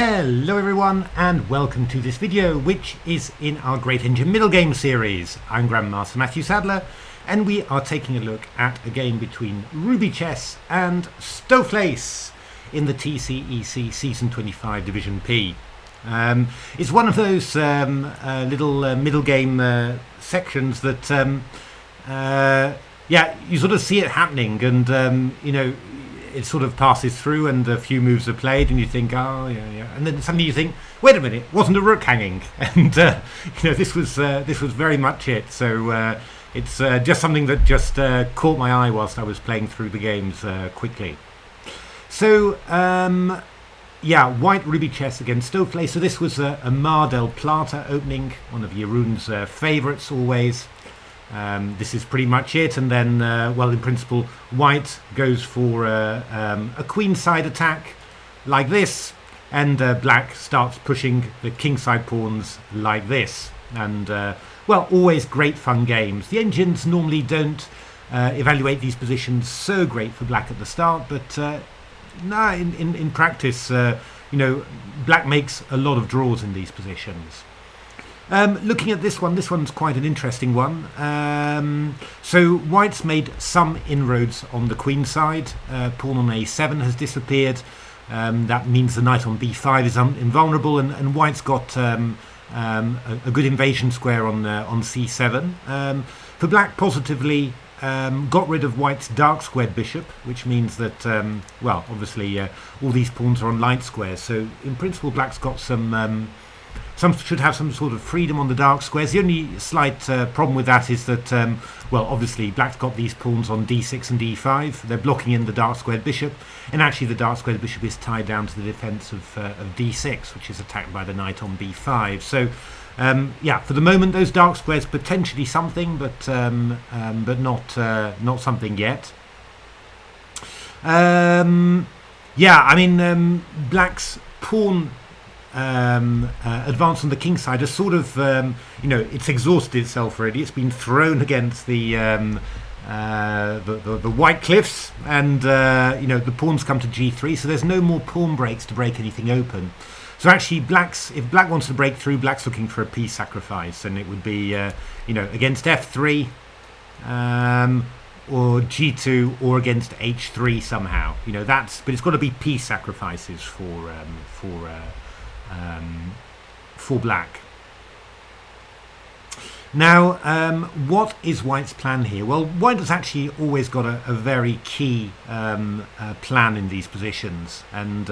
Hello everyone and welcome to this video, which is in our Great Engine Middlegames series. I'm Grandmaster Matthew Sadler and we are taking a look at a game between Ruby Chess and Stowflace in the TCEC Season 25 Division P. It's one of those little middle game sections that you sort of see it happening, and it sort of passes through and a few moves are played and you think, oh yeah, and then suddenly you think, wait a minute, wasn't a rook hanging? And this was very much it. So it's just something that just caught my eye whilst I was playing through the games quickly. So white Ruby Chess against Stowflace. So this was a Mar del Plata opening, one of Jeroen's favourites always. This is pretty much it, and then in principle white goes for a queenside attack like this, and black starts pushing the kingside pawns like this, and always great fun games. The engines normally don't evaluate these positions so great for black at the start, but in practice black makes a lot of draws in these positions. Looking at this one's quite an interesting one. So white's made some inroads on the queen side. Pawn on a7 has disappeared. That means the knight on b5 is invulnerable, and white's got a good invasion square on c7. For black, positively, got rid of white's dark squared bishop, which means that obviously all these pawns are on light squares. So in principle, black's got some should have some sort of freedom on the dark squares. The only slight problem with that is that, obviously black's got these pawns on d6 and d5. They're blocking in the dark squared bishop, and actually the dark squared bishop is tied down to the defense of d6, which is attacked by the knight on b5. So, for the moment, those dark squares potentially something, but not something yet. Black's pawn advance on the king side has sort of it's exhausted itself already. It's been thrown against the white cliffs, and the pawns come to g3, so there's no more pawn breaks to break anything open. So actually if black wants to break through, black's looking for a piece sacrifice, and it would be against f3 or g2 or against h3 somehow. But it's got to be piece sacrifices for black. Now, what is white's plan here? Well, white has actually always got a very key plan in these positions, and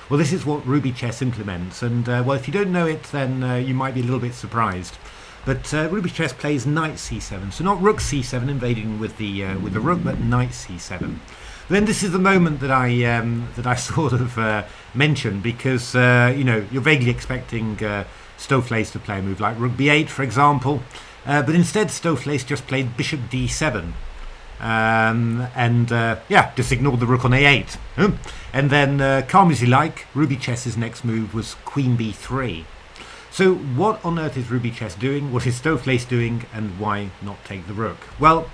this is what Ruby Chess implements. And if you don't know it, then you might be a little bit surprised. But Ruby Chess plays knight c7, so not rook c7 invading with the rook, but knight c7. Then this is the moment that I sort of mentioned, because you're vaguely expecting Stowflace to play a move like rook b8, for example, but instead Stowflace just played bishop d7, just ignored the rook on a8. And then, calm as you like, Ruby Chess's next move was queen b3. So what on earth is Ruby Chess doing? What is Stowflace doing? And why not take the rook? Well,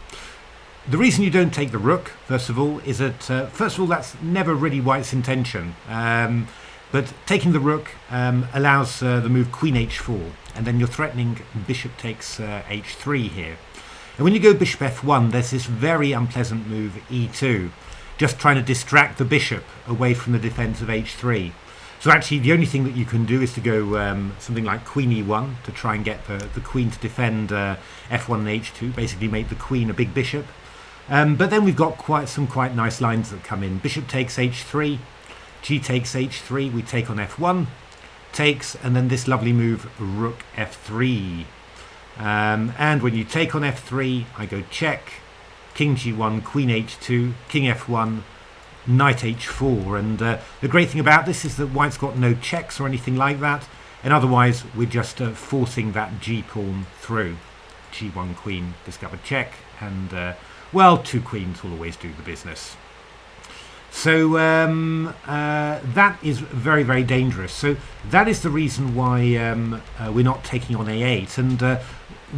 the reason you don't take the rook, first of all, is that, that's never really white's intention. But taking the rook allows the move queen h4, and then you're threatening bishop takes h3 here. And when you go bishop f1, there's this very unpleasant move e2, just trying to distract the bishop away from the defense of h3. So actually the only thing that you can do is to go something like queen e1 to try and get the queen to defend f1 and h2, basically make the queen a big bishop. But then we've got quite nice lines that come in. Bishop takes h3, g takes h3, we take on f1, takes, and then this lovely move, rook f3. And when you take on f3, I go check, king g1, queen h2, king f1, knight h4. And the great thing about this is that white's got no checks or anything like that, and otherwise we're just forcing that g-pawn through. g1 queen, discover check, and two queens will always do the business. So that is very, very dangerous. So that is the reason why we're not taking on a8. And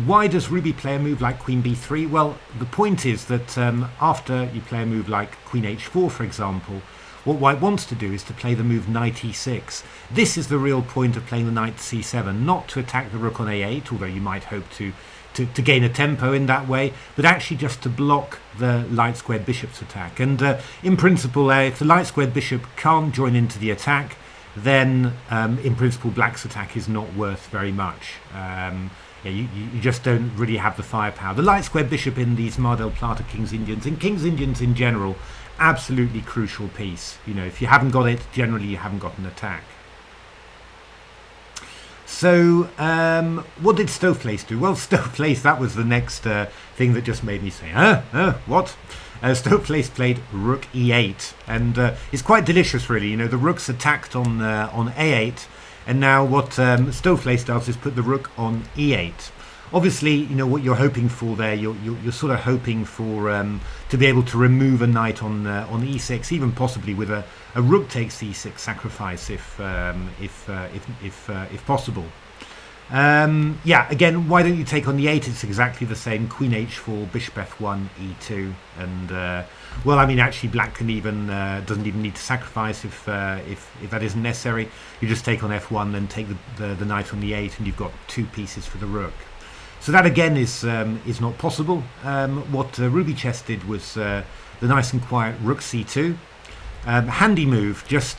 why does Ruby play a move like queen b3? Well, the point is that after you play a move like queen h4, for example, What white wants to do is to play the move knight e6. This is the real point of playing the knight to c7, not to attack the rook on a8, although you might hope to gain a tempo in that way, but actually just to block the light squared bishop's attack. And in principle, if the light squared bishop can't join into the attack, then in principle black's attack is not worth very much. You just don't really have the firepower. The light squared bishop in these Mar del Plata King's Indians, and King's Indians in general, absolutely crucial piece. If you haven't got it, generally you haven't got an attack. So what did Stoveplace do? Well, Stoveplace, that was the next thing that just made me say, what? Stoveplace played rook e8, and it's quite delicious, really. The rook's attacked on a8, and now what Stoveplace does is put the rook on e8. Obviously, what you're hoping for there, you're sort of hoping for to be able to remove a knight on e6, even possibly with a rook takes e6 sacrifice if possible. Again, why don't you take on the 8? It's exactly the same. Queen h4, bishop f1, e2, and well, I mean, actually, black can even doesn't even need to sacrifice if that isn't necessary. You just take on f1, then take the knight on the 8, and you've got 2 pieces for the rook. So that again is not possible. What Ruby Chess did was the nice and quiet rook c2. Handy move, just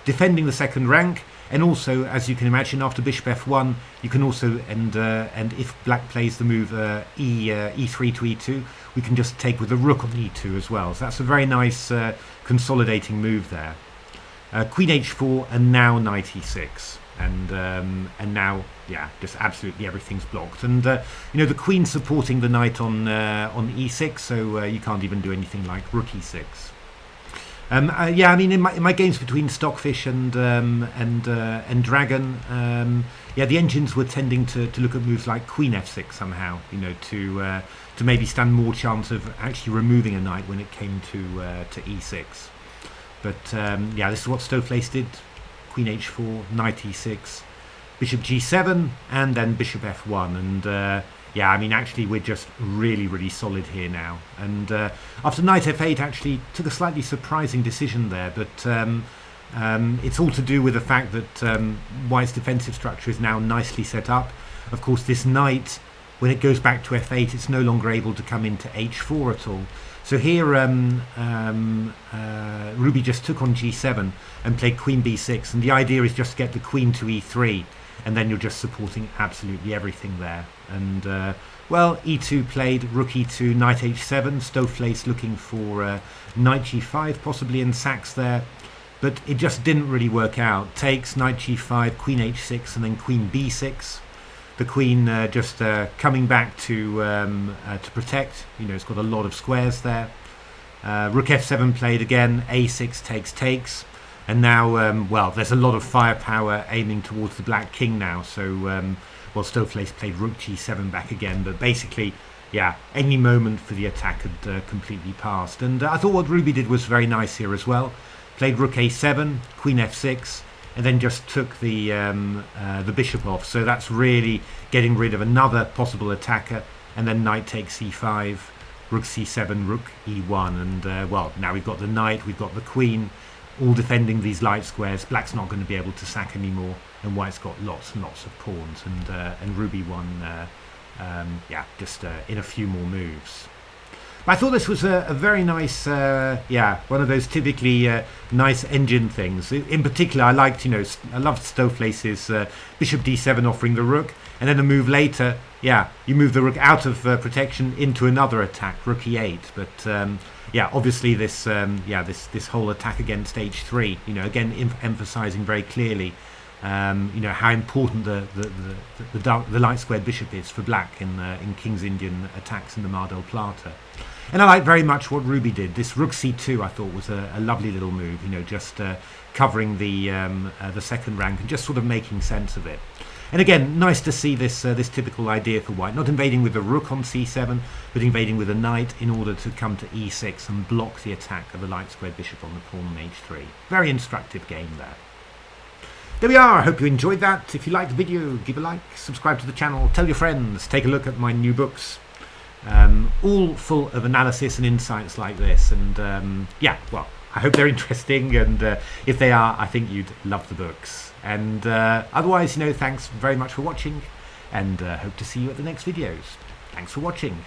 defending the second rank. And also, as you can imagine, after bishop f1, you can also, and if black plays the move e3 to e2, we can just take with the rook on e2 as well. So that's a very nice consolidating move there. Queen h4, and now knight e6, and now, yeah, just absolutely everything's blocked. And the queen supporting the knight on e6, so you can't even do anything like rook e6. I mean, in my games between Stockfish and Dragon, the engines were tending to look at moves like Queen f6 somehow, to maybe stand more chance of actually removing a knight when it came to e6. But this is what Stoveplace did: Queen h4, knight e6, bishop g7, and then bishop f1, and I mean, actually, we're just really, really solid here now. And after knight f8, actually took a slightly surprising decision there, but it's all to do with the fact that white's defensive structure is now nicely set up. Of course, this knight, when it goes back to f8, it's no longer able to come into h4 at all. So here, Ruby just took on g7 and played queen b6, and the idea is just to get the queen to e3, and then you're just supporting absolutely everything there. And e2 played rook e2, knight h7, Stoveplace looking for knight g5 possibly in sacks there, but it just didn't really work out. Takes, knight g5, queen h6, and then queen b6. The queen just coming back to protect. It's got a lot of squares there. Rook f7 played again, a6 takes. And now, there's a lot of firepower aiming towards the black king now. So, Stoveplace played rook g7 back again. But basically, any moment for the attack had completely passed. And I thought what Ruby did was very nice here as well. Played rook a7, queen f6, and then just took the bishop off. So that's really getting rid of another possible attacker. And then knight takes e5, rook c7, rook e1. And, now we've got the knight, we've got the queen, all defending these light squares. Black's not going to be able to sack anymore, and white's got lots and lots of pawns, and Ruby won just in a few more moves. But I thought this was a very nice, one of those typically nice engine things. In particular, I liked, I loved Stoveplace's bishop d7 offering the rook, and then a move later, you move the rook out of protection into another attack, rook e8. But obviously this whole attack against h3, again emphasizing very clearly, how important the light squared bishop is for black in King's Indian attacks in the Mar del Plata. And I like very much what Ruby did. This rook c2 I thought was a lovely little move, just covering the second rank and just sort of making sense of it. And again, nice to see this typical idea for white, not invading with the rook on c7, but invading with a knight in order to come to e6 and block the attack of the light squared bishop on the pawn on h3. Very instructive game there. There we are. I hope you enjoyed that. If you liked the video, give a like, subscribe to the channel, tell your friends, take a look at my new books. all full of analysis and insights like this. And yeah, well, I hope they're interesting, and if they are, I think you'd love the books. And otherwise, thanks very much for watching, and hope to see you at the next videos. Thanks for watching.